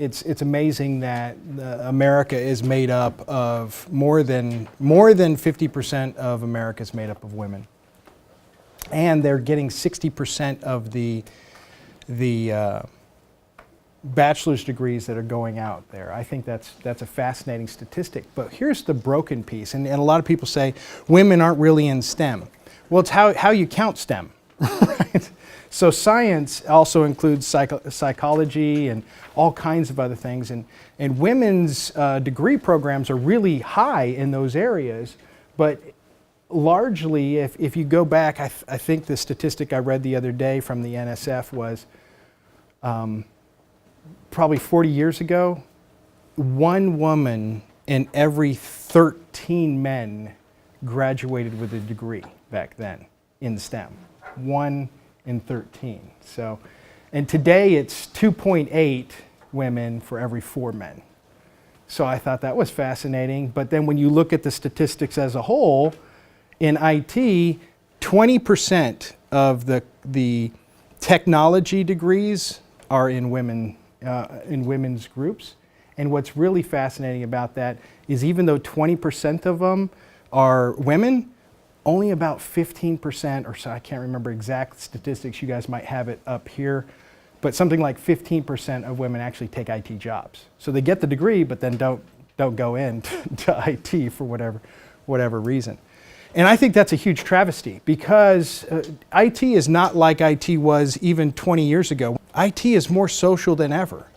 it's amazing that America is made up of more than 50% of America is made up of women, and they're getting 60% of the bachelor's degrees that are going out there. I think that's a fascinating statistic. But here's the broken piece, and a lot of people say women aren't really in STEM. Well, it's how you count STEM, right? So science also includes psychology and all kinds of other things, and women's degree programs are really high in those areas, but largely, if you go back, I think the statistic I read the other day from the NSF was probably 40 years ago, 1 woman in every 13 men graduated with a degree back then in STEM. 1 in 13. So, and today it's 2.8 women for every 4 men. So I thought that was fascinating. But then when you look at the statistics as a whole, in IT, 20% of the technology degrees are in women's groups. And what's really fascinating about that is even though 20% of them are women, only about 15% or so, I can't remember exact statistics, you guys might have it up here, but something like 15% of women actually take IT jobs. So they get the degree, but then don't go into IT for whatever reason. And I think that's a huge travesty because IT is not like IT was even 20 years ago. IT is more social than ever.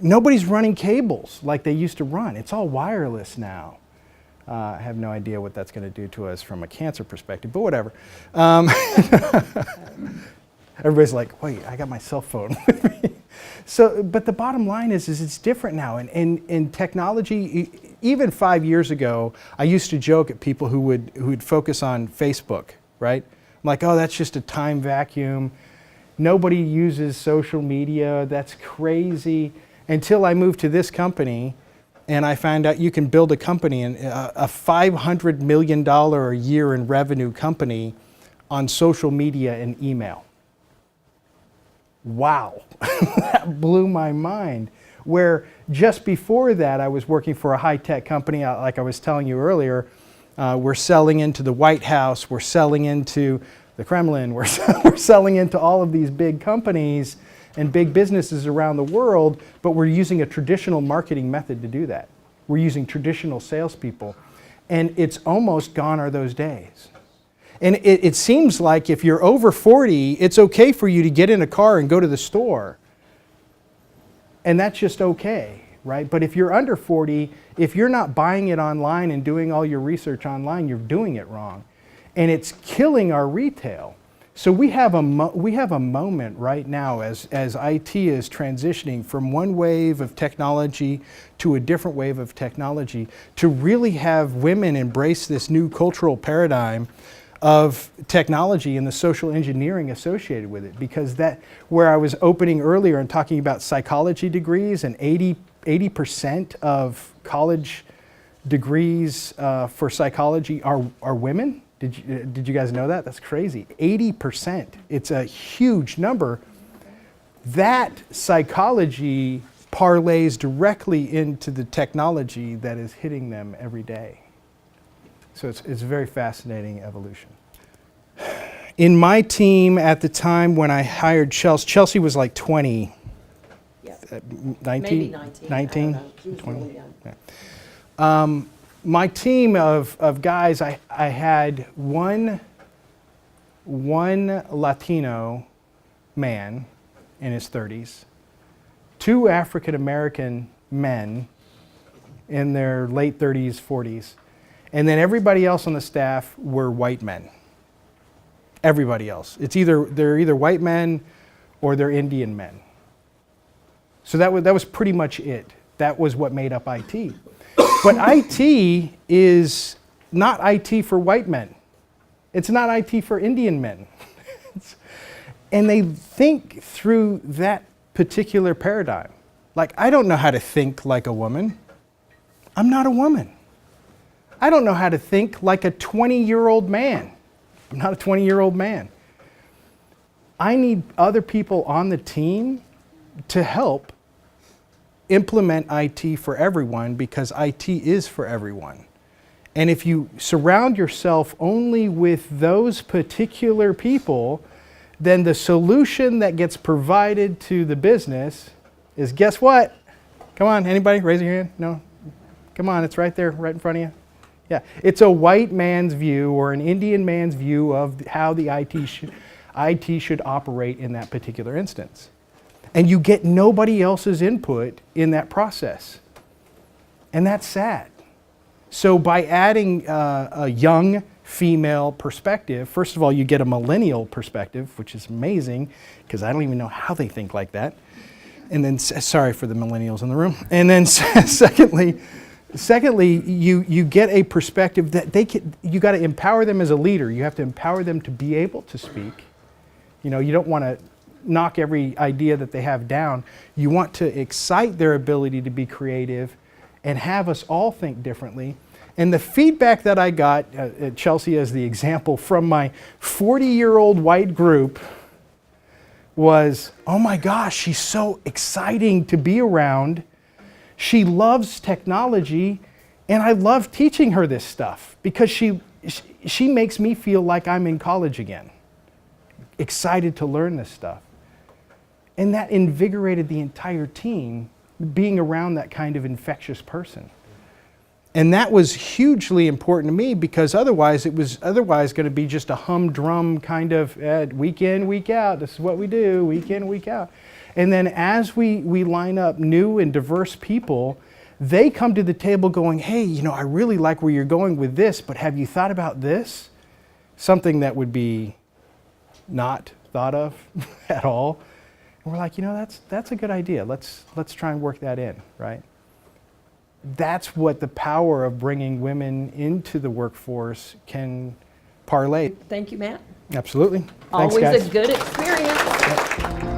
Nobody's running cables like they used to run. It's all wireless now. I have no idea what that's going to do to us from a cancer perspective, but whatever. Everybody's like, wait, I got my cell phone with me. So, but the bottom line is it's different now. And in technology, even 5 years ago, I used to joke at people who would focus on Facebook, right? I'm like, oh, that's just a time vacuum. Nobody uses social media. That's crazy. Until I moved to this company, and I found out you can build a company, a $500 million a year in revenue company on social media and email. Wow, that blew my mind. Where just before that, I was working for a high-tech company, like I was telling you earlier. We're selling into the White House, we're selling into the Kremlin, we're selling into all of these big companies and big businesses around the world, but we're using a traditional marketing method to do that. We're using traditional salespeople, and it's almost gone are those days. And it seems like if you're over 40, it's okay for you to get in a car and go to the store, and that's just okay, right? But if you're under 40, if you're not buying it online and doing all your research online, you're doing it wrong, and it's killing our retail. So we have a moment right now as IT is transitioning from one wave of technology to a different wave of technology to really have women embrace this new cultural paradigm of technology and the social engineering associated with it. Because that, where I was opening earlier and talking about psychology degrees, and 80% of college degrees for psychology are women. Did you guys know that? That's crazy. 80%. It's a huge number. That psychology parlays directly into the technology that is hitting them every day. So it's a very fascinating evolution. In my team at the time when I hired Chelsea was like 20. Yeah. 19? Maybe 19. 19? She was 20? really young. Yeah. My team of guys, I had one Latino man in his 30s, 2 African American men in their late 30s, 40s, and then everybody else on the staff were white men. Everybody else. They're either white men or they're Indian men. So that was pretty much it. That was what made up IT. But IT is not IT for white men. It's not IT for Indian men. And they think through that particular paradigm. Like, I don't know how to think like a woman. I'm not a woman. I don't know how to think like a 20-year-old man. I'm not a 20-year-old man. I need other people on the team to help implement IT for everyone because IT is for everyone. And if you surround yourself only with those particular people, then the solution that gets provided to the business is, guess what? Come on, anybody? Raise your hand. No? Come on, it's right there, right in front of you. Yeah, it's a white man's view or an Indian man's view of how the IT should operate in that particular instance. And you get nobody else's input in that process. And that's sad. So by adding a young female perspective, first of all, you get a millennial perspective, which is amazing, because I don't even know how they think like that. And then, sorry for the millennials in the room. And then secondly, you get a perspective that you got to empower them as a leader. You have to empower them to be able to speak. You know, you don't want to knock every idea that they have down. You want to excite their ability to be creative and have us all think differently. And the feedback that I got, Chelsea as the example, from my 40-year-old white group was, oh my gosh, she's so exciting to be around. She loves technology, and I love teaching her this stuff because she makes me feel like I'm in college again, excited to learn this stuff. And that invigorated the entire team, being around that kind of infectious person. And that was hugely important to me because otherwise it was going to be just a humdrum kind of week in, week out. This is what we do, week in, week out. And then as we line up new and diverse people, they come to the table going, hey, you know, I really like where you're going with this, but have you thought about this? Something that would be not thought of at all. And we're like, you know, that's a good idea. Let's try and work that in, right? That's what the power of bringing women into the workforce can parlay. Thank you, Matt. Absolutely. Thanks, Always guys. a good experience. Yep.